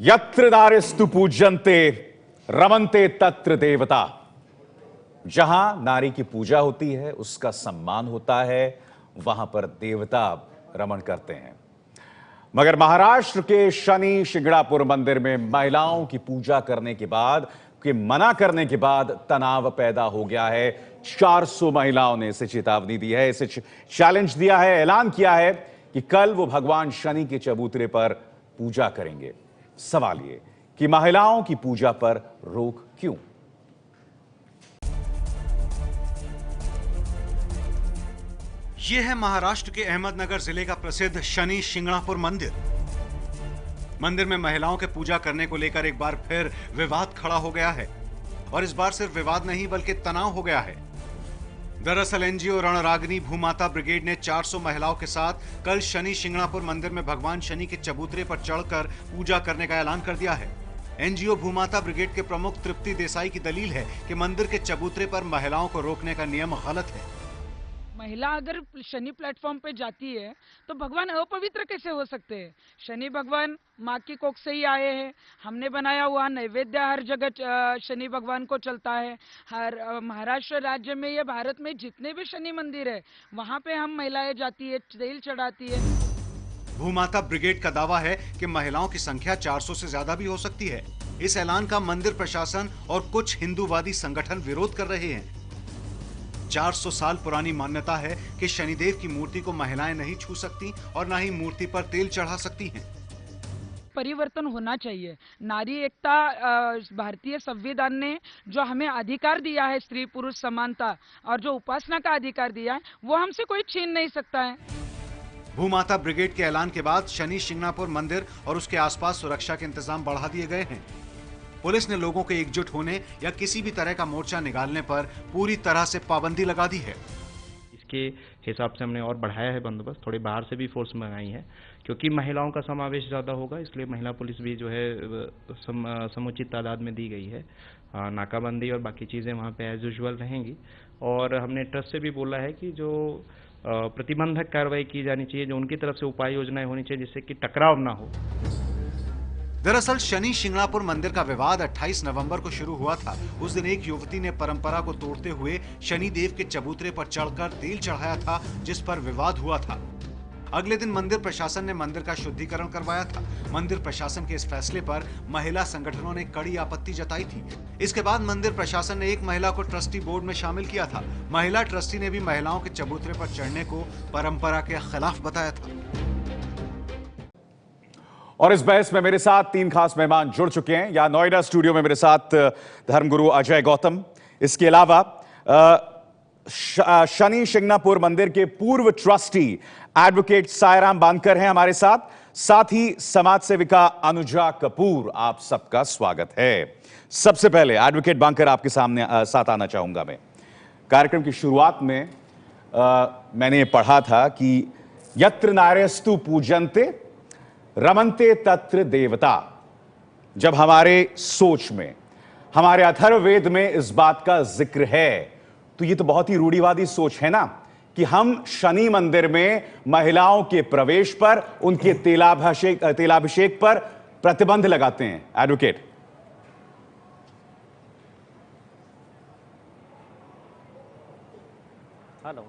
यत्र नारीस्तु पूज्यन्ते रमन्ते तत्र देवता। जहां नारी की पूजा होती है, उसका सम्मान होता है, वहां पर देवता रमण करते हैं। मगर महाराष्ट्र के शनि शिंगणापुर मंदिर में महिलाओं की पूजा करने के बाद मना करने के बाद तनाव पैदा हो गया है। 400 महिलाओं ने इसे चेतावनी दी है, इसे चैलेंज दिया है, ऐलान किया है कि कल वो भगवान शनि के चबूतरे पर पूजा करेंगे। सवाल ये कि महिलाओं की पूजा पर रोक क्यों? यह है महाराष्ट्र के अहमदनगर जिले का प्रसिद्ध शनि शिंगणापुर मंदिर। मंदिर में महिलाओं के पूजा करने को लेकर एक बार फिर विवाद खड़ा हो गया है और इस बार सिर्फ विवाद नहीं बल्कि तनाव हो गया है। दरअसल एनजीओ रणरागिनी भूमाता ब्रिगेड ने 400 महिलाओं के साथ कल शनि शिंगणापुर मंदिर में भगवान शनि के चबूतरे पर चढ़कर पूजा करने का ऐलान कर दिया है। एनजीओ भूमाता ब्रिगेड के प्रमुख तृप्ति देसाई की दलील है कि मंदिर के चबूतरे पर महिलाओं को रोकने का नियम गलत है। महिला अगर शनि प्लेटफॉर्म पे जाती है तो भगवान अपवित्र कैसे हो सकते हैं? शनि भगवान माँ की कोख से ही आए हैं। हमने बनाया हुआ नैवेद्य हर जगह शनि भगवान को चलता है। हर महाराष्ट्र राज्य में या भारत में जितने भी शनि मंदिर है वहाँ पे हम महिलाएं जाती है, तेल चढ़ाती है। भूमाता ब्रिगेड का दावा है कि महिलाओं की संख्या 400 से ज्यादा भी हो सकती है। इस ऐलान का मंदिर प्रशासन और कुछ हिंदूवादी संगठन विरोध कर रहे हैं। 400 साल पुरानी मान्यता है कि शनिदेव की मूर्ति को महिलाएं नहीं छू सकती और ना ही मूर्ति पर तेल चढ़ा सकती हैं। परिवर्तन होना चाहिए। नारी एकता भारतीय संविधान ने जो हमें अधिकार दिया है, स्त्री पुरुष समानता और जो उपासना का अधिकार दिया है, वो हमसे कोई छीन नहीं सकता है। भूमाता ब्रिगेड के ऐलान के बाद शनि शिंगणापुर मंदिर और उसके आसपास सुरक्षा के इंतजाम बढ़ा दिए गए हैं। पुलिस ने लोगों के एकजुट होने या किसी भी तरह का मोर्चा निकालने पर पूरी तरह से पाबंदी लगा दी है। इसके हिसाब से हमने और बढ़ाया है बंदोबस्त, थोड़ी बाहर से भी फोर्स मंगाई है क्योंकि महिलाओं का समावेश ज़्यादा होगा, इसलिए महिला पुलिस भी जो है समुचित तादाद में दी गई है। नाकाबंदी और बाकी चीज़ें वहाँ पे एज यूजुअल रहेंगी और हमने ट्रस्ट से भी बोला है कि जो प्रतिबंधक कार्रवाई की जानी चाहिए, जो उनकी तरफ से उपाय योजनाएं होनी चाहिए जिससे कि टकराव ना हो। दरअसल शनि शिंगणापुर मंदिर का विवाद 28 नवंबर को शुरू हुआ था। उस दिन एक युवती ने परंपरा को तोड़ते हुए शनि देव के चबूतरे पर चढ़कर तेल चढ़ाया था, जिस पर विवाद हुआ था। अगले दिन मंदिर प्रशासन ने मंदिर का शुद्धिकरण करवाया था। मंदिर प्रशासन के इस फैसले पर महिला संगठनों ने कड़ी आपत्ति जताई थी। इसके बाद मंदिर प्रशासन ने एक महिला को ट्रस्टी बोर्ड में शामिल किया था। महिला ट्रस्टी ने भी महिलाओं के चबूतरे पर चढ़ने को परंपरा के खिलाफ बताया था। और इस बहस में मेरे साथ 3 खास मेहमान जुड़ चुके हैं। यहाँ नोएडा स्टूडियो में मेरे साथ धर्मगुरु अजय गौतम, इसके अलावा शनि शिंगणापुर मंदिर के पूर्व ट्रस्टी एडवोकेट सायराम बानकर हैं हमारे साथ ही समाज सेविका अनुजा कपूर। आप सबका स्वागत है। सबसे पहले एडवोकेट बानकर, आपके सामने साथ आना चाहूंगा मैं। कार्यक्रम की शुरुआत में मैंने ये पढ़ा था कि यत्र नार्यस्तु पूजन्ते रमन्ते तत्र देवता। जब हमारे सोच में, हमारे अथर्ववेद में इस बात का जिक्र है तो ये तो बहुत ही रूढ़िवादी सोच है ना कि हम शनि मंदिर में महिलाओं के प्रवेश पर, उनके तेलाभिषेक पर प्रतिबंध लगाते हैं। एडवोकेट हेलो,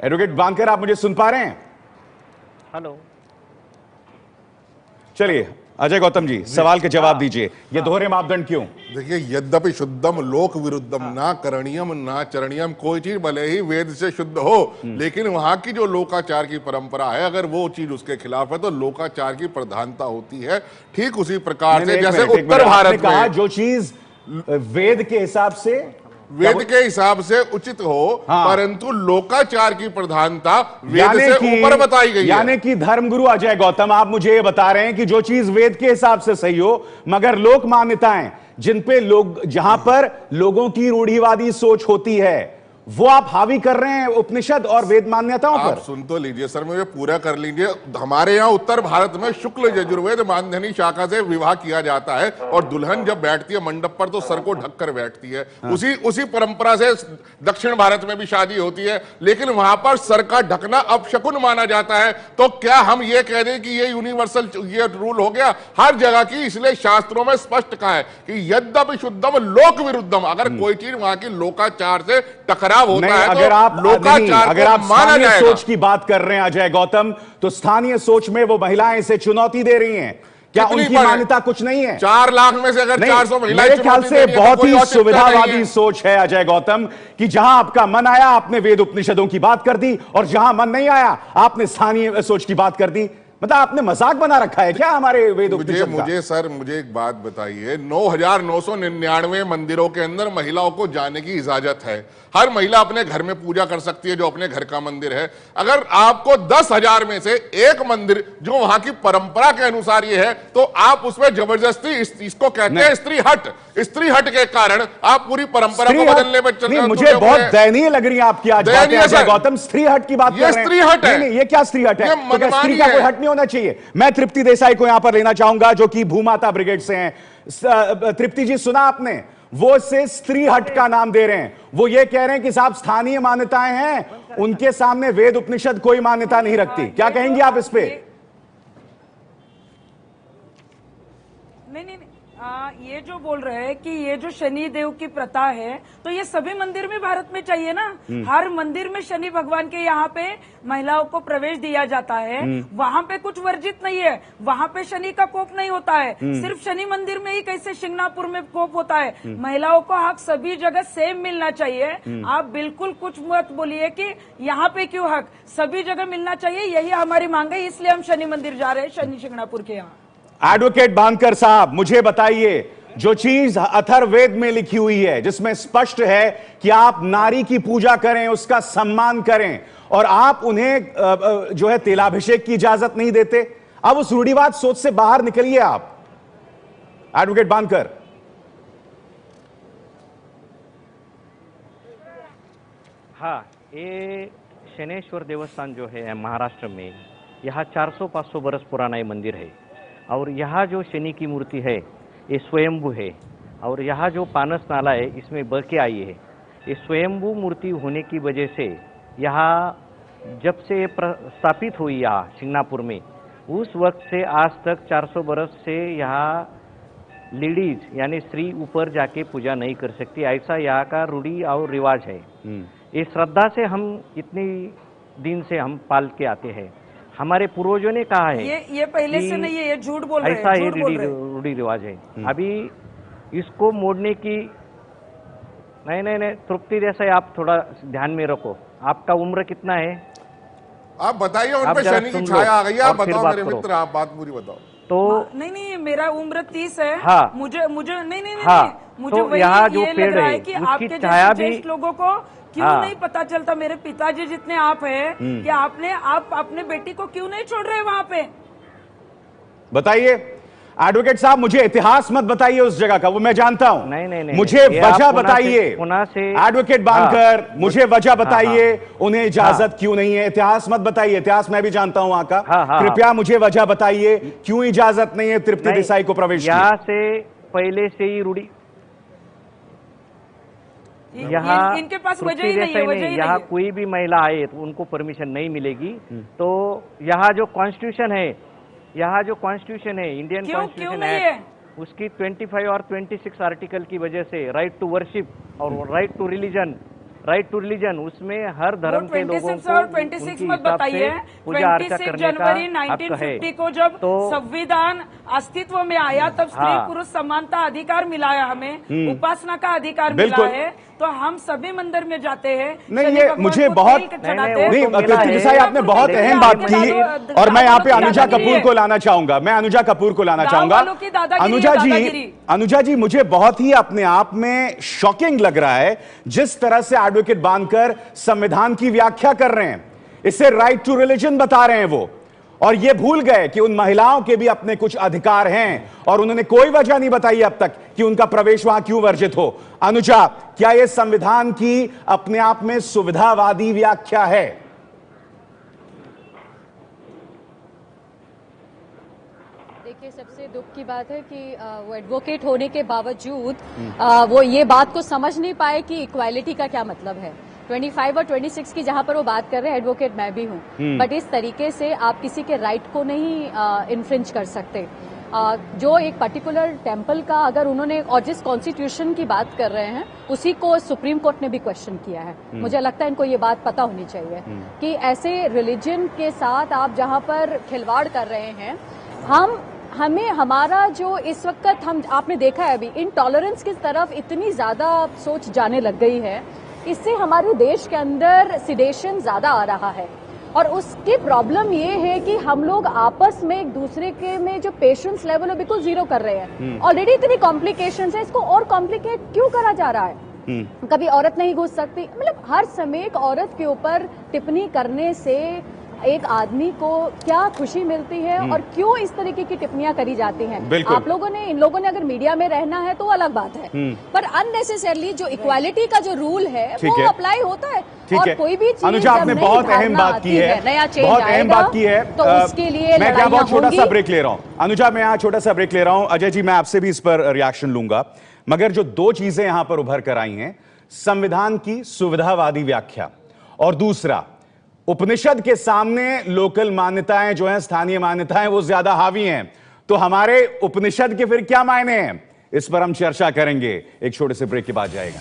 एडवोकेट बानकर, आप मुझे सुन पा रहे हैं? हेलो, चलिए अजय गौतम जी, सवाल के जवाब दीजिए। ये दोहरे मापदंड क्यों? देखिए, यद्यपि शुद्धम लोक विरुद्धम ना करणीयम ना चरणीयम, कोई चीज भले ही वेद से शुद्ध हो लेकिन वहां की जो लोकाचार की परंपरा है, अगर वो चीज उसके खिलाफ है तो लोकाचार की प्रधानता होती है। ठीक उसी प्रकार से जैसे उत्तर भारत में जो चीज वेद के हिसाब से, वेद के हिसाब से उचित हो, परंतु लोकाचार की प्रधानता वेद से ऊपर बताई गई है। यानी कि धर्मगुरु अजय गौतम, आप मुझे ये बता रहे हैं कि जो चीज वेद के हिसाब से सही हो, मगर लोक मान्यताएं जिन पे लोग, जहां पर लोगों की रूढ़िवादी सोच होती है, वो आप हावी कर रहे हैं उपनिषद और वेद मान्यताओं आप पर। सुन तो लीजिए सर, मुझे पूरा कर लीजिए। हमारे यहाँ उत्तर भारत में शुक्ल यजुर्वेद मानधनी शाखा से विवाह किया जाता है और दुल्हन जब बैठती है मंडप पर तो सर को ढककर बैठती है। उसी परंपरा से दक्षिण भारत में भी शादी होती है, लेकिन वहां पर सर का ढकना अपशकुन माना जाता है। तो क्या हम ये कह दें कि ये यूनिवर्सल ये रूल हो गया हर जगह की? इसलिए शास्त्रों में स्पष्ट कहा है कि यद्यपि शुद्धम लोक विरुद्धम, अगर कोई चीज वहां की लोकाचार से टकराव होता है अगर तो आप लोकाचार अगर आप माना स्थानीय जाएगा। सोच की बात कर रहे हैं अजय गौतम, तो स्थानीय सोच में वो महिलाएं इसे चुनौती दे रही हैं। क्या कितनी उनकी पर है? मान्यता कुछ नहीं है? 4 लाख में से अगर नहीं, 400 महिलाएं मेरे ख्याल चुनौती से दे रही हैं, तो बहुत कोई ही औचित्य नहीं सुविधावादी है। सोच है अजय गौतम कि जहां आपका मन आया आपने वेद उपनिषदों की बात कर दी और जहां मन नहीं आया आपने स्थानीय सोच की बात कर दी। मतलब आपने मजाक बना रखा है क्या हमारे वेद उपनिषद का? मुझे एक बात बताइए, 9,999 मंदिरों के अंदर महिलाओं को जाने की इजाजत है। हर महिला अपने घर में पूजा कर सकती है जो अपने घर का मंदिर है। अगर आपको 10,000 में से एक मंदिर जो वहां की परंपरा के अनुसार ये है, तो आप उसमें जबरदस्ती इसको कहते हैं स्त्री हट के कारण आप पूरी परंपरा को बदलने में चल रहे हैं। मुझे बहुत दयनीय लग रही है आपकी आज बातें अजय गौतम। स्त्री हट की बात कर रहे हैं। स्त्री हट है। नहीं, ये क्या स्त्री हट है? ये तो क्या स्त्री का कोई हट नहीं होना चाहिए? मैं तृप्ति देसाई को यहां पर लेना चाहूंगा जो कि भूमाता ब्रिगेड से हैं। तृप्ति जी, सुना आपने? वो से स्त्री हट का नाम दे रहे हैं। वो ये कह रहे हैं कि साहब स्थानीय मान्यताएं हैं, उनके सामने वेद उपनिषद कोई मान्यता नहीं रखती। क्या कहेंगे आप इस पे? नहीं, ये जो बोल रहे हैं कि ये जो शनि देव की प्रथा है, तो ये सभी मंदिर में भारत में चाहिए ना। हर मंदिर में शनि भगवान के यहाँ पे महिलाओं को प्रवेश दिया जाता है। वहाँ पे कुछ वर्जित नहीं है, वहाँ पे शनि का कोप नहीं होता है। सिर्फ शनि मंदिर में ही कैसे शिंगणापुर में कोप होता है? महिलाओं को हक सभी जगह सेम मिलना चाहिए। आप बिल्कुल कुछ मत बोलिए कि यहाँ पे क्यों हक, सभी जगह मिलना चाहिए। यही हमारी मांग है, इसलिए हम शनि मंदिर जा रहे हैं, शनि शिंगणापुर के यहाँ। एडवोकेट बांकर साहब, मुझे बताइए, जो चीज अथर्ववेद में लिखी हुई है जिसमें स्पष्ट है कि आप नारी की पूजा करें, उसका सम्मान करें, और आप उन्हें जो है तेलाभिषेक की इजाजत नहीं देते। अब उस रूढ़िवाद सोच से बाहर निकलिए आप, एडवोकेट बांकर। हाँ, ये शनेश्वर देवस्थान जो है महाराष्ट्र में, यहाँ 400-500 बरस पुराना ये मंदिर है। और यहाँ जो शनि की मूर्ति है ये स्वयंभू है, और यहाँ जो पानस नाला है इसमें बह के आई है। ये स्वयंभू मूर्ति होने की वजह से यहाँ जब से ये स्थापित हुई यहाँ शिंगणापुर में, उस वक्त से आज तक 400 बरस से यहाँ लेडीज यानी स्त्री ऊपर जाके पूजा नहीं कर सकती। ऐसा यहाँ का रूढ़ी और रिवाज है। ये श्रद्धा से हम इतनी दिन से हम पाल के आते हैं। हमारे पूर्वजों ने कहा है ये पहले से नहीं है, ये झूठ बोल रहे हैं। ऐसा ये रूढ़ी रिवाज है। अभी इसको मोड़ने की नहीं, तृप्ति देसाई आप थोड़ा ध्यान में रखो। आपका उम्र कितना है? आप बताइए, उन पे शनि की छाया आ गई है। आप बताओ मेरे मित्र, आप बात पूरी बताओ। तो नहीं, मेरा उम्र 30 है। हाँ, मुझे नहीं, हाँ, मुझे तो वही यहाँ जो ये पेड़ लग रहा है है कि उसकी आपके छाया जैसे भी ज्येष्ठ लोगों को क्यों नहीं पता चलता, मेरे पिताजी जितने आप हैं, कि आप अपने बेटी को क्यों नहीं छोड़ रहे वहां पे? बताइए एडवोकेट साहब, मुझे इतिहास मत बताइए उस जगह का, वो मैं जानता हूं। नहीं, मुझे वजह बताइए एडवोकेट बांकर, मुझे वजह बताइए उन्हें इजाजत क्यों नहीं है। इतिहास मत बताइए, इतिहास मैं भी जानता हूं वहां का। कृपया मुझे वजह बताइए क्यों इजाजत नहीं है तृप्ति देसाई को प्रवेश। यहाँ से पहले से ही रूढ़ी, यहाँ इनके पास वजह ही नहीं है, वजह ही यहाँ नहीं। कोई भी महिला आए तो उनको परमिशन नहीं मिलेगी। तो यहाँ जो कॉन्स्टिट्यूशन है, इंडियन कॉन्स्टिट्यूशन है, उसकी 25 और 26 आर्टिकल की वजह से राइट टू वर्शिप और राइट टू रिलीजन उसमें हर धर्म के लोगों को और 26 मत बताइए। पूजा अर्चा 26 करने जनवरी का हक है। 1950 को जब तो संविधान अस्तित्व में आया तब स्त्री पुरुष समानता अधिकार मिला है, हमें उपासना का अधिकार मिला है। तो हम सभी मंदिर में जाते हैं। नहीं, ये मुझे बहुत नहीं, तृप्ति देसाई आपने बहुत अहम बात की, और मैं यहाँ पे अनुजा कपूर को लाना चाहूंगा। अनुजा जी, मुझे बहुत ही अपने आप में शॉकिंग लग रहा है जिस तरह से एडवोकेट बांकर संविधान की व्याख्या कर रहे हैं। इसे राइट टू रिलीजन बता रहे हैं वो, और ये भूल गए कि उन महिलाओं के भी अपने कुछ अधिकार हैं और उन्होंने कोई वजह नहीं बताई अब तक कि उनका प्रवेश वहां क्यों वर्जित हो। अनुजा, क्या यह संविधान की अपने आप में सुविधावादी व्याख्या है? देखिए, सबसे दुख की बात है कि वो एडवोकेट होने के बावजूद वो ये बात को समझ नहीं पाए कि इक्वालिटी का क्या मतलब है। 25 और 26 की जहां पर वो बात कर रहे हैं, एडवोकेट मैं भी हूं, बट इस तरीके से आप किसी के राइट को नहीं इन्फ्रिंज कर सकते। जो एक पर्टिकुलर टेम्पल का अगर उन्होंने, और जिस कॉन्स्टिट्यूशन की बात कर रहे हैं उसी को सुप्रीम कोर्ट ने भी क्वेश्चन किया है। मुझे लगता है इनको ये बात पता होनी चाहिए कि ऐसे रिलीजन के साथ आप जहां पर खिलवाड़ कर रहे हैं, हमें हमारा जो इस वक्त आपने देखा है अभी इंटॉलरेंस की तरफ इतनी ज्यादा सोच जाने लग गई है, इससे हमारे देश के अंदर सिडेशन ज्यादा आ रहा है। और उसकी प्रॉब्लम ये है कि हम लोग आपस में एक दूसरे के में जो पेशेंस लेवल है बिल्कुल जीरो कर रहे हैं। ऑलरेडी इतनी कॉम्प्लिकेशंस है, इसको और कॉम्प्लिकेट क्यों करा जा रहा है? कभी औरत नहीं घुस सकती, मतलब हर समय एक औरत के ऊपर टिप्पणी करने से एक आदमी को क्या खुशी मिलती है और क्यों इस तरीके की टिप्पणियां करी जाती हैं? आप लोगों ने, इन लोगों ने अगर मीडिया में रहना है तो अलग बात है, पर अननेसेसरली जो इक्वालिटी का जो रूल है वो अप्लाई होता है। और कोई भी चीज, अनुजा, आपने बहुत अहम बात की है, नया चेंज बहुत अहम बात की है, तो उसके लिए मैं क्या बहुत छोटा सा ब्रेक ले रहा हूं। अनुजा, मैं यहाँ छोटा सा ब्रेक ले रहा हूं। अजय जी, मैं आपसे भी इस पर रिएक्शन लूंगा, मगर जो दो चीजें यहां पर उभर कर आई हैं, संविधान की सुविधावादी व्याख्या और दूसरा उपनिषद के सामने लोकल मान्यताएं जो हैं, स्थानीय मान्यताएं, वो ज्यादा हावी हैं। तो हमारे उपनिषद के फिर क्या मायने हैं, इस पर हम चर्चा करेंगे। एक छोटे से ब्रेक के बाद जाएगा।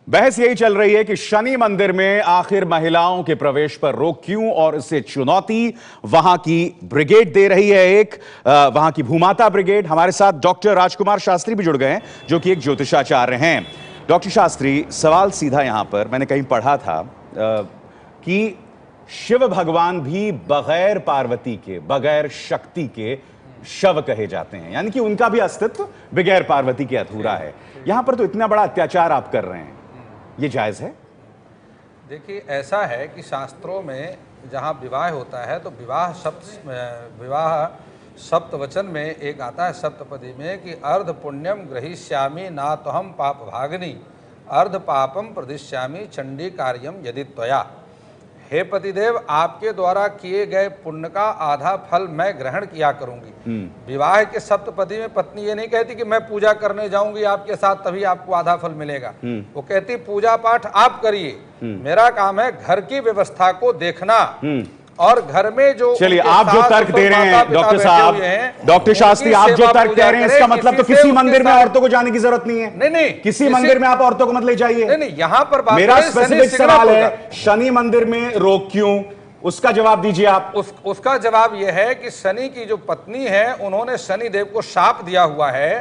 बहस यही चल रही है कि शनि मंदिर में आखिर महिलाओं के प्रवेश पर रोक क्यों, और इससे चुनौती वहां की ब्रिगेड दे रही है, एक वहां की भूमाता ब्रिगेड। हमारे साथ डॉक्टर राजकुमार शास्त्री भी जुड़ गए हैं, जो कि एक ज्योतिषाचार्य हैं। डॉक्टर शास्त्री, सवाल सीधा यहां पर, मैंने कहीं पढ़ा था कि शिव भगवान भी बगैर पार्वती के, बगैर शक्ति के शव कहे जाते हैं, यानी कि उनका भी अस्तित्व बगैर पार्वती के अधूरा है। यहां पर तो इतना बड़ा अत्याचार आप कर रहे हैं, ये जायज है? देखिए, ऐसा है कि शास्त्रों में जहाँ विवाह होता है तो विवाह सप्तवचन में एक आता है सप्तपदी में कि अर्ध पुण्यम ग्रहीष्यामि ना तो हम पाप भागनी अर्ध पापम प्रदिश्यामि चंडी कार्यम यदि त्वया। हे पतिदेव, आपके द्वारा किए गए पुण्य का आधा फल मैं ग्रहण किया करूंगी। विवाह के सप्तपदी में पत्नी ये नहीं कहती कि मैं पूजा करने जाऊंगी आपके साथ तभी आपको आधा फल मिलेगा। वो कहती पूजा पाठ आप करिए, मेरा काम है घर की व्यवस्था को देखना और घर में जो, चलिए, आप जो तर्क दे रहे हैं डॉक्टर साहब, डॉक्टर शास्त्री, आप जो तर्क दे रहे हैं, इसका मतलब तो किसी मंदिर में औरतों को जाने की जरूरत नहीं है। नहीं, किसी मंदिर में आप औरतों को मत ले जाइए। नहीं, यहाँ पर मेरा स्पेसिफिक सवाल है, शनि मंदिर में रोक क्यों, उसका जवाब दीजिए आप। उसका जवाब यह है कि शनि की जो पत्नी है, उन्होंने शनि देव को शाप दिया हुआ है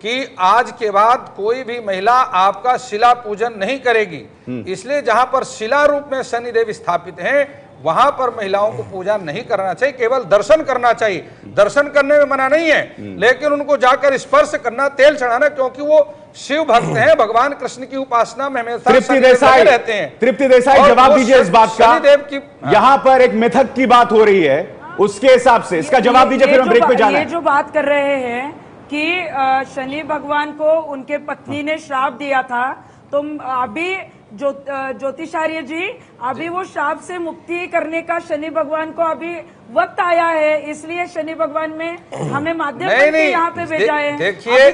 कि आज के बाद कोई भी महिला आपका शिला पूजन नहीं करेगी। इसलिए जहां पर शिला रूप में शनि देव स्थापित हैं, वहां पर महिलाओं को पूजा नहीं करना चाहिए, केवल दर्शन करना चाहिए। दर्शन करने में मना नहीं है, लेकिन उनको जाकर स्पर्श करना, तेल चढ़ाना, क्योंकि वो शिव भक्त हैं, भगवान कृष्ण की उपासना में हमेशा तृप्ति देसाई रहते हैं। तृप्ति देसाई, जवाब दीजिए इस बात का। शनिदेव की यहाँ पर एक मिथक की बात हो रही है, उसके हिसाब से इसका जवाब दीजिए, फिर हम ब्रेक पे जाना है। ये जो बात कर रहे हैं कि शनि भगवान को उनके पत्नी ने श्राप दिया था, तो अभी ज्योतिषार्य जी, अभी वो श्राप से मुक्ति करने का शनि भगवान को अभी वक्त आया है, इसलिए शनि भगवान में हमें माध्यम यहाँ पे भेजा है। देखिए,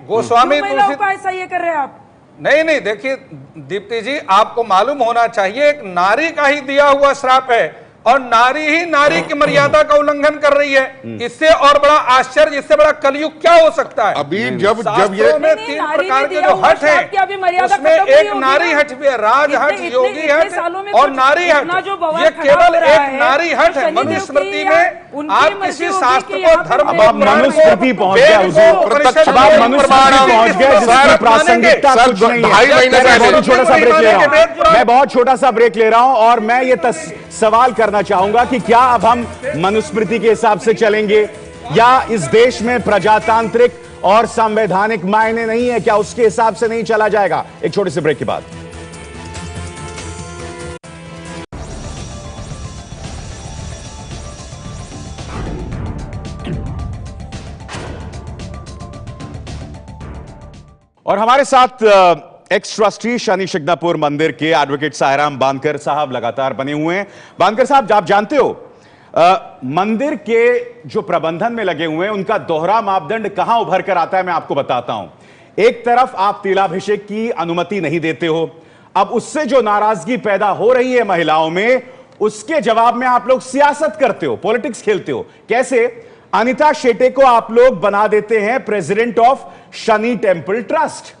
गोस्वामी महिलाओं का ऐसा ये कर रहे हैं आप? नहीं, देखिए दीप्ति जी, आपको मालूम होना चाहिए, एक नारी का ही दिया हुआ श्राप है और नारी ही नारी की मर्यादा का उल्लंघन कर रही है। इससे और बड़ा आश्चर्य, इससे बड़ा कलयुग क्या हो सकता है? अभी जब ये में 3 प्रकार के जो हट हैं, उसमें एक नारी हट भी है, राज हट, योगी हट और नारी हट। ये केवल एक नारी हट है। मनुस्मृति में आप किसी शास्त्र को, धर्म को, मनुस्मृति पहुंच गया, मैं बहुत छोटा सा ब्रेक ले रहा हूं और मैं ये सवाल करना चाहूंगा कि क्या अब हम मनुस्मृति के हिसाब से चलेंगे या इस देश में प्रजातांत्रिक और संवैधानिक मायने नहीं है? क्या उसके हिसाब से नहीं चला जाएगा? एक छोटे से ब्रेक के बाद। और हमारे साथ एक्स ट्रस्टी शनि शिंगणापुर मंदिर के एडवोकेट सायराम बानकर साहब लगातार बने हुए हैं। बानकर साहब, आप जानते हो मंदिर के जो प्रबंधन में लगे हुए हैं उनका दोहरा मापदंड कहां उभर कर आता है, मैं आपको बताता हूं। एक तरफ आप तिलाभिषेक की अनुमति नहीं देते हो, अब उससे जो नाराजगी पैदा हो रही है महिलाओं में, उसके जवाब में आप लोग सियासत करते हो, पॉलिटिक्स खेलते हो। कैसे? अनिता शेटे को आप लोग बना देते हैं president of Shani temple trust.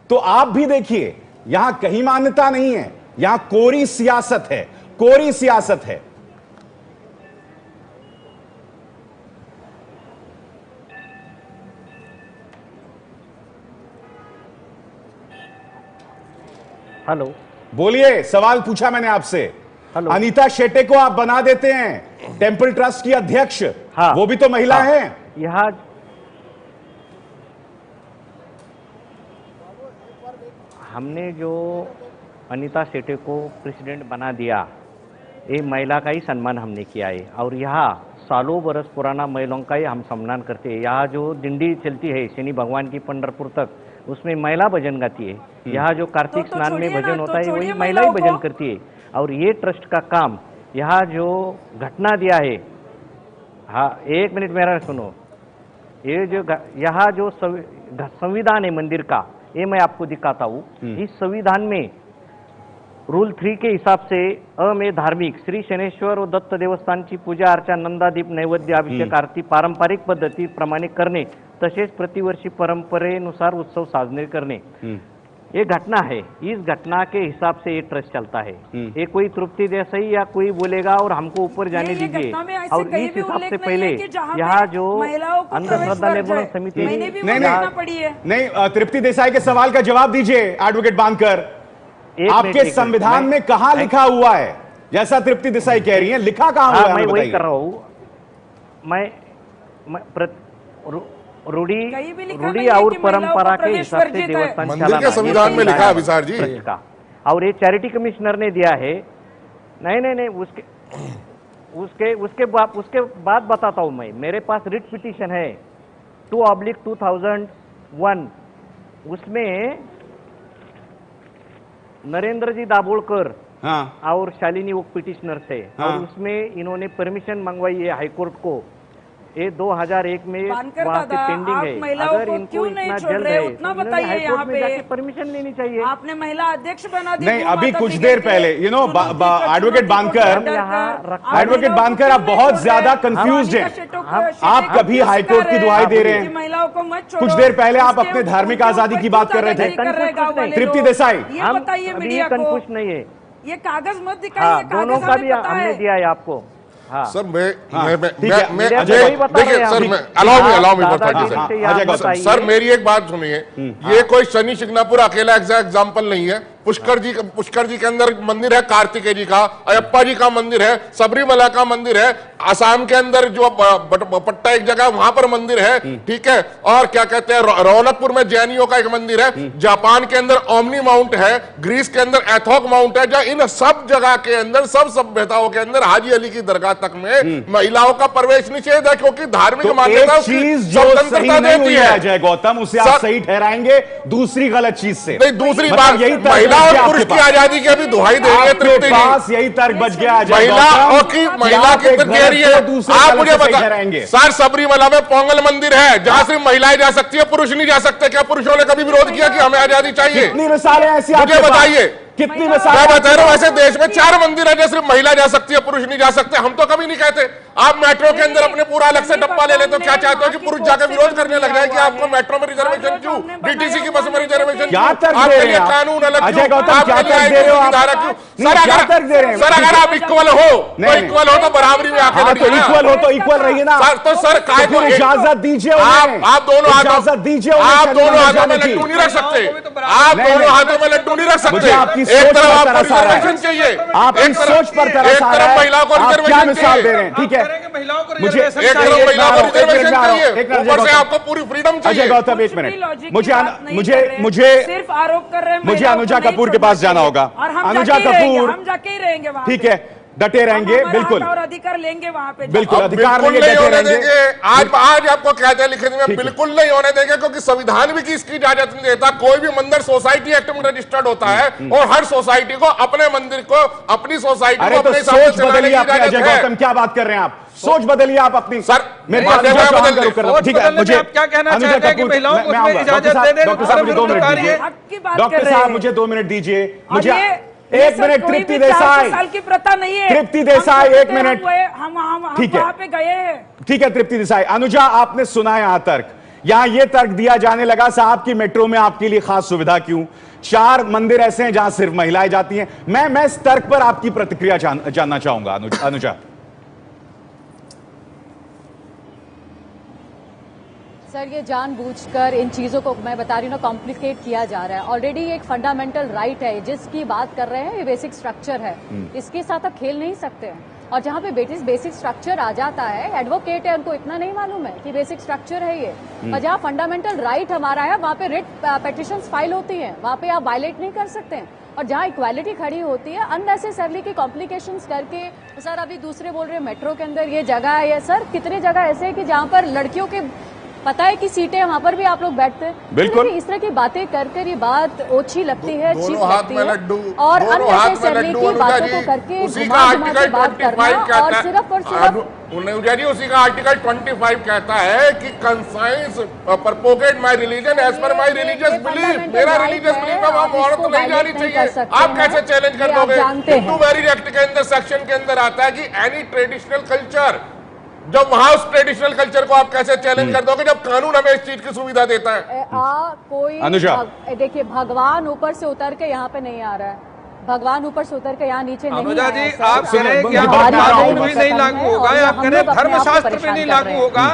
तो आप भी देखिए, यहां कहीं मान्यता नहीं है, यहां कोरी सियासत है, कोरी सियासत है। हेलो, बोलिए, सवाल पूछा मैंने आपसे। हेलो। अनीता शेटे को आप बना देते हैं टेम्पल ट्रस्ट की अध्यक्ष। हाँ, वो भी तो महिला हाँ, है। यहाँ हमने जो अनीता शेटे को प्रेसिडेंट बना दिया, ये महिला का ही सम्मान हमने किया है। और यहाँ सालों बरस पुराना महिलाओं का ही हम सम्मान करते हैं। यहाँ जो दिंडी चलती है शनि भगवान की पंढरपुर तक, उसमें महिला भजन गाती है। यहाँ जो कार्तिक स्नान में भजन होता है, वही महिला ही भजन करती है। और ये ट्रस्ट का काम, यहाँ जो घटना दिया है, हाँ एक मिनट मेरा सुनो, ये जो यहाँ जो संविधान है मंदिर का, ये मैं आपको दिखाता हूँ। इस संविधान में रूल 3 के हिसाब से अ में धार्मिक श्री शनेश्वर और दत्त देवस्थान की पूजा अर्चा, नंदादीप, नैवेद्य, अभिषेक, आरती पारंपरिक पद्धती प्रमाणे करणे, तसेच प्रतिवर्षी परंपरेनुसार उत्सव साजरे करणे, ये घटना है। इस घटना के हिसाब से ये ट्रस्ट चलता है। ये कोई तृप्ति देसाई या कोई बोलेगा और हमको ऊपर जाने दीजिए। और इस हिसाब से पहले यहाँ जो अंधश्रद्धा निर्मूलन समिति नहीं, तृप्ति देसाई के सवाल का जवाब दीजिए एडवोकेट बानकर। आपके संविधान में कहां लिखा हुआ है जैसा तृप्ति देसाई कह रही हैं? लिखा कहां हुआ है? मैं वही कर रहा हूँ। मैं रूढ़ी और परंपरा के हिसाब से देवस्थान मंदिर के संविधान में लिखा है विशाल जी का। और ये चैरिटी कमिश्नर ने दिया है। नहीं, उसके बाद बताता हूँ मैं। मेरे पास रिट पिटीशन है 2/2001, उसमें नरेंद्र जी दाभोलकर और शालिनी वो पिटिशनर थे। और उसमें इन्होंने परमिशन मंगवाई है हाईकोर्ट को। ये 2001 में वहाँ से पेंडिंग है। अगर इनको इतना जल्द है, उतना बताइए। यहाँ पे परमिशन लेनी चाहिए। आपने महिला अध्यक्ष बना दी। नहीं, अभी कुछ देर पहले एडवोकेट बानकर आप बहुत ज्यादा कंफ्यूज्ड हैं। आप कभी हाईकोर्ट की दुहाई दे रहे हैं, महिलाओं को मत छोड़ो। कुछ देर पहले आप अपने धार्मिक आजादी की बात कर रहे थे। तृप्ति देसाई, ये बताइए मीडिया को, कुछ नहीं है। ये कागज मत दिखाइए। दोनों का भी हमने दिया है आपको। हाँ। सर मैं ठीक है, देखिए सर, मैं अलाउ मी सर, मेरी एक बात सुनिए। ये कोई शनि शिंगणापुर अकेला एग्जाम्पल नहीं है। पुष्कर जी के अंदर मंदिर है, कार्तिकेय जी का, अयप्पा जी का मंदिर है, सबरीमला का मंदिर है, असम के अंदर जो पट्टा एक जगह वहां पर मंदिर है, ठीक है। और क्या कहते हैं, रौनकपुर में जैनियों का एक मंदिर है, जापान के अंदर ओमनी माउंट है, ग्रीस के अंदर एथोक माउंट है। जो इन सब जगह के अंदर, सब सभ्यताओं के अंदर हाजी अली की दरगाह तक में महिलाओं का प्रवेश निषेध है, क्योंकि धार्मिक मान्यता स्वतंत्रता देती है। अजय गौतम, उसे आप सही ठहराएंगे, दूसरी गलत चीज से नहीं। दूसरी बात, यही महिला और पुरुष की आजादी की अभी दुहाई देंगे तृप्ति जी। यही तर्क बच गया। महिला की तकदीर है। आप मुझे बताएंगे सर, सबरीमला में पोंगल मंदिर है जहां सिर्फ महिलाएं जा सकती है, पुरुष नहीं जा सकते। क्या पुरुषों ने कभी विरोध किया कि हमें आजादी चाहिए? कितनी मिसालें ऐसी मुझे बताइए। कितनी मैं बता रहा हूं, ऐसे देश में 4 मंदिर है जैसे महिला जा सकती है, पुरुष नहीं जा सकते। हम तो कभी नहीं कहते। आप मेट्रो के अंदर अपने पूरा अलग से डब्बा ले लेते हो। क्या चाहते हो कि पुरुष जाकर विरोध करने लग जाए कि आपको मेट्रो में रिजर्वेशन क्यों, डीटीसी की बस में रिजर्वेशन क्यों, आपके लिए कानून अलग क्यों, आपके लिए क्यों? क्या तर्क दे रहे हैं? सर अगर आप इक्वल हो तो नहीं, इक्वल हो तो बराबरी में आके हाँ, लड़िए तो ना। इक्वल हो तो इक्वल रहिए ना। सर तो सर काय तो फिर इजाजत दीजिए आप दोनों हाथों इजाजत दीजिए आप उन्हें दोनों शनि हाथों में मंदिर जाने लड्डू की। नहीं रख सकते। आप नहीं, दोनों नहीं। हाथों में लड्डू नहीं रख सकते। मुझे आपकी एक सोच तरफ पर आपको तरस आ रहा है। रिजर्वेशन चाहिए, आपकी एक तरफ- सोच पर तरस एक आ तरफ रहा है। महिलाओं को आप क्या रिजर्वेशन मिसाल दे रहे हैं? आप ठीक कह रहे हैं है, कि महिलाओं को मुझे रिजर्वेशन एक चाहिए। तरफ महिलाओं को एक मिनट रिजर्वेशन में आ रहा हूं, चाहिए, एक मिनट ऊपर से गौतम। आपको पूरी फ्रीडम अजय चाहिए। गौतम एक कुछ भी मिनट लॉजिक की मुझे बात नहीं मुझे कर रहे हैं। मुझे सिर्फ आरोप कर रहे हैं मुझे महिलाओं को अनुजा नहीं कपूर के छोड़ना पास जाना चाहिए। होगा। और हम अनुजा जाके ही रहेंगे, कपूर हम जाके ही रहेंगे वहाँ ठीक पे। है, डटे रहेंगे हम हमारा बिल्कुल हक और अधिकार लेंगे वहाँ पे। बिल्कुल अब अधिकार बिल्कुल लेंगे, नहीं डटे होने रहेंगे। देंगे। आज आपको कहते हैं लिखने में ठीक है। बिल्कुल नहीं होने देंगे, क्योंकि संविधान भी इसकी इजाजत नहीं देता। कोई भी मंदिर सोसाइटी एक्ट में रजिस्टर्ड होता है और हर सोसाइटी को अपने मंदिर को, अपनी सोसाइटी अरे को तो अपने हिसाब से सोच चलाने बदलिए की अपनी। इजाजत अजय है। गौतम क्या बात कर रहे हैं आप? सोच बदलिए आप अपनी। सर, मेरे बात पास है, अनुजा बदल कपूर दे। कर रहा हूं। सोच ठीक है, बदलने में मुझे आप क्या कहना अनुजा चाहते हैं कि कपूर- महिलाओं को मैं उसमें आऊंगा। इजाजत डॉक्टर दे दें, साहब, साहब मुझे 2 मिनट उतारिए। दीजिए। हक की बात डॉक्टर कर रहे साहब हैं। मुझे 2 मिनट दीजिए। और मुझे ये एक सब मिनट। कोई तृप्ति भी 400 देसाई, साल की प्रथा नहीं है। तृप्ति देसाई, हम एक कहते हैं, मिनट। हम ठीक है। वहाँ पे गए हैं। ठीक है तृप्ति देसाई। अनुजा आपने सुना है यहां तर्क, यहां यह तर्क दिया जाने लगा साहब की मेट्रो में आपके लिए खास सुविधा क्यों? 4 मंदिर ऐसे हैं जहां सिर्फ महिलाएं जाती हैं। मैं इस तर्क पर आपकी प्रतिक्रिया जानना चाहूंगा अनुजा। सर ये जानबूझकर इन चीज़ों को मैं बता रही हूँ ना कॉम्प्लिकेट किया जा रहा है। ऑलरेडी एक फंडामेंटल राइट है जिसकी बात कर रहे हैं, ये बेसिक स्ट्रक्चर है, इसके साथ आप खेल नहीं सकते हैं। और जहाँ पे बेसिक स्ट्रक्चर आ जाता है, एडवोकेट है उनको इतना नहीं मालूम है कि बेसिक स्ट्रक्चर है ये। और जहाँ फंडामेंटल राइट हमारा है वहाँ पे रिट पेटिशंस फाइल होती हैं, वहाँ पे आप वायलेट नहीं कर सकते हैं। और जहाँ इक्वालिटी खड़ी होती है अननेसेसरली की कॉम्प्लिकेशंस करके, सर अभी दूसरे बोल रहे हैं मेट्रो के अंदर ये जगह है, ये सर कितने जगह ऐसे है कि जहाँ पर लड़कियों के पता है कि सीटें वहां पर भी आप लोग बैठते हैं। बिल्कुल। इस तरह की बातें कर ये बात ओछी लगती है, चीप दोनों हाथ लगती में है। लड्डू, और दोनों हाथ में अननेसेसरली लड्डू। की अनुजा बातों जी, को करके उसी का घुमा घुमा आर्टिकल के बात 25 करना कहता और है। सिर्फ अनुजा जी, उसी का आर्टिकल 25 कहता है कि conscience propagate my religion as per my religious belief. मेरा रिलीजियस बिलीफ है, वहां औरत नहीं जानी चाहिए। आप कैसे चैलेंज कर दोगे? हिंदू मैरिज एक्ट के अंदर सेक्शन के अंदर आता है कि एनी ट्रेडिशनल कल्चर, जब वहां उस ट्रेडिशनल कल्चर को आप कैसे चैलेंज कर दोगे जब कानून हमें इस चीज की सुविधा देता है? कोई अनुजा। देखिए भगवान ऊपर से उतर के यहाँ पे नहीं आ रहा है, भगवान ऊपर से उतर के यहाँ नीचे नहीं अनुजा आया जी है, सर। आप कह रहे हैं कि हमारी यहाँ बात कानून नहीं भी नहीं लागू होगा, या हम कह रहे लोग अपने आप को धर्मशास्त्र भी परेशान नहीं कर लागू रहे हैं। होगा,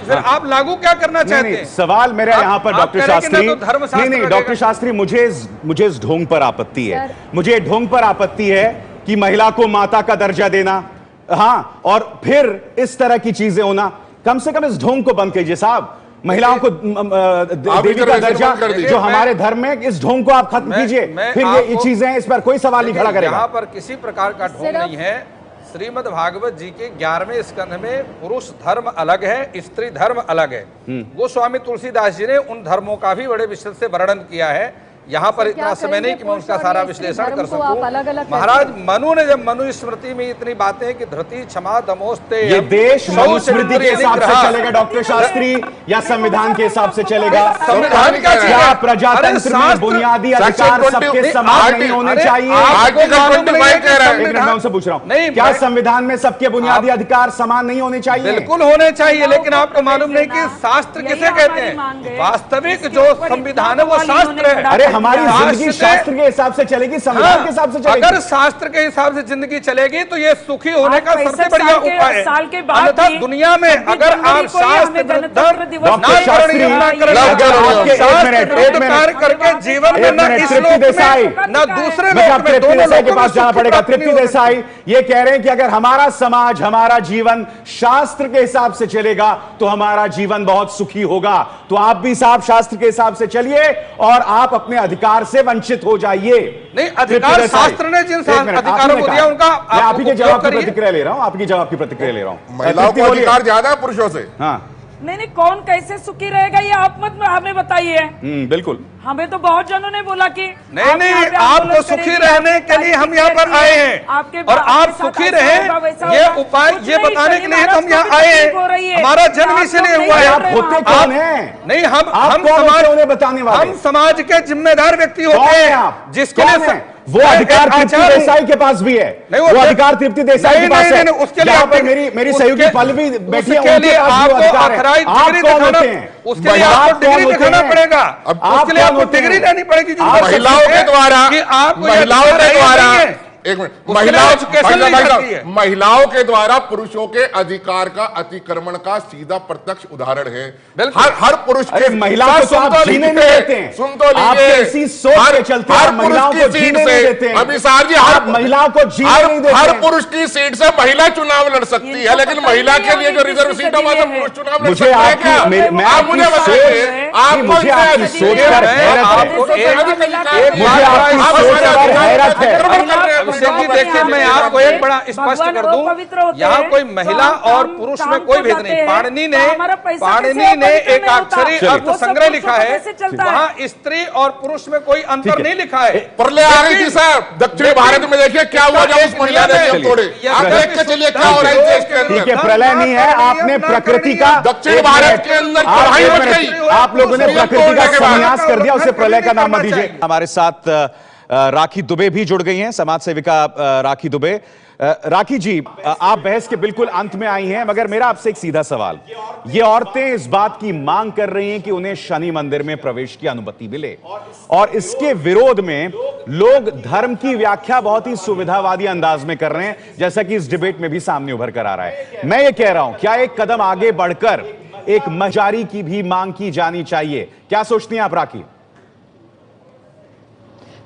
फिर आप लागू क्या करना नहीं, चाहते नहीं, हैं? सवाल मेरा यहाँ पर आप डॉक्टर कह रहे हैं कि ना शास्त्री, तो धर्मशास्त्र नहीं लगेगा। डॉक्टर शास्त्री, मुझे इस ढोंग पर आपत्ति है। सर। मुझे ढोंग पर आपत्ति है कि महिला को माता का दर्जा देना, हाँ, और फिर इस तरह की चीजें होना। कम से कम इस ढोंग को बंद कीजिए साहब। महिलाओं को देवी का दर्जा बंद कर दीजिए। जो हमारे धर्म में, इस ढोंग को आप खत्म कीजिए। फिर ये चीजें, इस पर कोई सवाल नहीं खड़ा करेगा। यहाँ पर किसी प्रकार का ढोंग सिर्फ- नहीं है। श्रीमद् भागवत जी के 11वें स्कंध में पुरुष धर्म अलग है, स्त्री धर्म अलग है। गोस्वामी तुलसीदास जी ने उन धर्मों का भी बड़े विशद से वर्णन किया है। यहाँ पर इतना समय नहीं कि मैं उसका सारा विश्लेषण कर सकूं। महाराज मनु ने, जब मनु स्मृति में इतनी बातें कि धृति क्षमा दमोस्ते, ये देश मनुस्मृति के हिसाब से चलेगा डॉक्टर शास्त्री या संविधान के हिसाब से चलेगा? संविधान क्या चीज क्या है? प्रजातंत्र में बुनियादी अधिकार सबके समान नहीं होने चाहिए? आर्टिकल 25 कह रहा है। एक मिनट, मैं उनसे पूछ रहा हूं, नहीं, क्या मैं- संविधान में सबके बुनियादी अधिकार समान नहीं होने चाहिए? बिल्कुल होने चाहिए, लेकिन आपको मालूम नहीं कि शास्त्र यही किसे कहते हमारी मांग हैं। है। वास्तविक इसके जो ऊपर संविधान इतना है वो सवाल शास्त्र इन्होंने है। बड़ा अरे हमारी शास्त्र जिंदगी से- शास्त्र के हिसाब से चलेगी, संविधान के हिसाब से चलेगी। अगर शास्त्र के हिसाब से जिंदगी चलेगी तो ये सुखी होने का आज सबसे 65 बढ़िया साल के- उपाय है। साल के बाद अन्यथा भी दुनिया में 26 अगर जनवरी आप को ही शास्त्र हमें गणतंत्र विरुद्ध दिवस ना डॉक्टर शास्त्री, करणीय ना करणीय आपके एक शास्त्र मिनट, विरुद्ध एक मिनट। कार्य करके जीवन में एक न मिनट, इस तृप्ति लोक देसाई। में न दूसरे मुझे लोक अब में, तृप्ति दोनों देसाई के लोगों में पास जाना सुख की पड़ेगा। प्राप्ति तृप्ति होगी। देसाई ये कह रहे हैं कि अगर हमारा समाज, हमारा जीवन शास्त्र के हिसाब से चलेगा तो हमारा जीवन बहुत सुखी होगा। तो आप भी साहब शास्त्र के हिसाब से चलिए और आप अपने अधिकार से वंचित हो जाइए। नहीं, अधिकार शास्त्र ने जिन अधिकारों को दिया उनका मैं आप ही के जवाब की करिए। प्रतिक्रिया ले रहा हूं, आपकी जवाब की प्रतिक्रिया ले रहा हूं। महिलाओं को अधिकार ज्यादा है पुरुषों से। हाँ, नहीं, कौन कैसे सुखी रहेगा ये आप मत हमें बताइए। बिल्कुल। हमें तो बहुत जनों ने बोला कि नहीं आप यहाँ पे आपको आंदोलन सुखी करेंगे, रहने आप के लिए हम यहाँ पर आए हैं, और आप साथ सुखी ऐसा रहे होगा, वैसा ये होगा। उपाय कुछ ये नहीं, बताने के लिए शनि तो हम महाराज यहाँ को भी आए तकलीफ हो रही हैं। है। हमारा जन्म आप इसलिए लोग हुआ नहीं है। कर रहे होते वहाँ कौन पे। हैं? नहीं, हम आप कौन समाज, होते उन्हें बताने वाले? हम समाज के जिम्मेदार व्यक्ति कौन होते हैं हैं आप? जिसके कौन लिए हैं? वो अधिकार तृप्ति देसाई के पास भी है। नहीं, वो अधिकार तृप्ति देसाई के पास है। उसके लिए यहाँ पर मेरी सहयोगी पल्लवी बैठी है, उसके लिए उनके पास भी वो आपको अधिकार है। ऑथराइज आप डिग्री कौन दिखाना, होते हैं? उसके लिए आप आपको कौन डिग्री होते दिखाना हैं? पड़ेगा। आप उसके लिए कौन आपको होते डिग्री हैं? लेनी पड़ेगी। जिनको महिलाओं के द्वारा, कि आपको महिलाओं के द्वारा एक मिनट, उसके लिए एजुकेशन नहीं करती है। महिलाओं के द्वारा पुरुषों के अधिकार का अतिक्रमण का सीधा प्रत्यक्ष उदाहरण है। हर पुरुष अरे महिलाओं को तो आप जीने नहीं देते हैं। सुन तो आप लीजिए, ऐसी सोच के चलते हैं, महिलाओं को जीने नहीं देते हैं। अभी साहब जी, आप महिलाओं को जीने नहीं देते हर हैं। पुरुष की सीट से महिला चुनाव लड़ सकती है, लेकिन महिला के लिए जो रिजर्व सीट है वहां से पुरुष चुनाव लड़ मुझे सकते हैं आपकी क्या? मैं आप आपकी मुझे बताइए, सोच आपको मुझे आपकी सोच पर हैरत है। मुझे आपकी सोच पर हैरत है। जी देखिए, मैं आपको एक बड़ा स्पष्ट कर दूं, यहाँ कोई महिला और पुरुष में कोई भेद नहीं। पाणिनि ने एक अक्षरी अर्थ संग्रह लिखा है, वहाँ स्त्री और पुरुष में कोई अंतर नहीं लिखा है। प्रलय आ गई थी साहब, दक्षिण भारत में देखिए क्या हुआ जब उस महिला ने नियम तोड़े। आप देख के चलिए क्या हो रहा है देश के ठीक है, अंदर। प्रलय नहीं है, आपने प्रकृति का दक्षिण भारत के अंदर कढ़ाई मच गई। आप लोगों ने प्रकृति का संन्यास कर दिया, उसे प्रलय का नाम मत दीजिए। हमारे साथ राखी दुबे भी जुड़ गई हैं, समाज सेविका राखी दुबे। राखी जी, आप बहस के बिल्कुल अंत में आई हैं, मगर मेरा आपसे एक सीधा सवाल, ये औरतें इस बात की मांग कर रही हैं कि उन्हें शनि मंदिर में प्रवेश की अनुमति मिले, और इसके विरोध में लोग धर्म की व्याख्या बहुत ही सुविधावादी अंदाज में कर रहे हैं, जैसा कि इस डिबेट में भी सामने उभर कर आ रहा है। मैं ये कह रहा हूं, क्या एक कदम आगे बढ़कर एक मजारी की भी मांग की जानी चाहिए? क्या सोचती हैं आप राखी?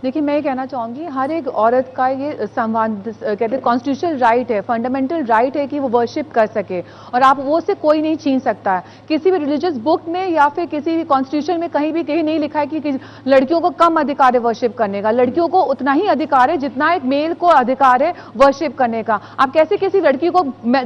देखिए, मैं ये कहना चाहूंगी, हर एक औरत का ये कहते हैं कॉन्स्टिट्यूशनल राइट है, फंडामेंटल राइट है कि वो वर्शिप कर सके, और आप वो से कोई नहीं छीन सकता है। किसी भी रिलीजियस बुक में या फिर किसी भी कॉन्स्टिट्यूशन में कहीं भी कहीं नहीं लिखा है कि लड़कियों को कम अधिकार है वर्शिप करने का। लड़कियों को उतना ही अधिकार है जितना एक मेल को अधिकार है वर्शिप करने का। आप कैसे किसी लड़की को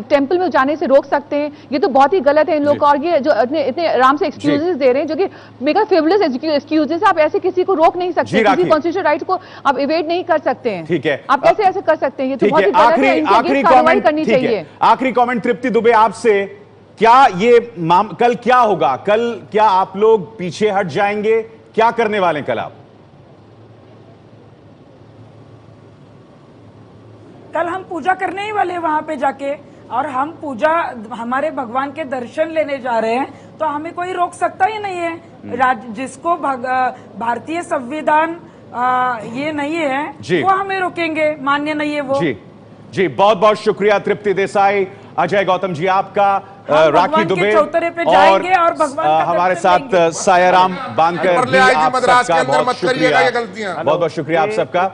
टेम्पल में जाने से रोक सकते हैं? ये तो बहुत ही गलत है इन लोग का, और ये जो इतने आराम से एक्सक्यूजेस दे रहे हैं, जो कि मेगा फेवलेस एक्सक्यूजेस। आप ऐसे किसी को रोक नहीं सकते, किसी कॉन्स्टिट्यूशन राइट को आप इवेट नहीं कर सकते हैं। ठीक है, आप कैसे ऐसे कर सकते हैं? ये तो बहुत ही गलत है, इनके अगेंस्ट कार्रवाई करनी चाहिए। आखिरी कमेंट तृप्ति दुबे आपसे, क्या ये कल क्या होगा? कल क्या आप लोग पीछे हट जाएंगे? क्या करने वाले कल आप? कल हम पूजा करने ही वाले वहां पे जाके, और हम पूजा हमारे भगवान के दर्शन लेने जा रहे हैं, तो हमें कोई रोक सकता ही नहीं है। जिसको भारतीय संविधान ये नहीं है वो हमें रोकेंगे, मान्य नहीं है वो। जी जी, बहुत बहुत शुक्रिया तृप्ति देसाई, अजय गौतम जी आपका, राखी दुबे, और हमारे साथ सायाराम बांकर, आप सबका बहुत शुक्रिया, बहुत बहुत शुक्रिया आप सबका।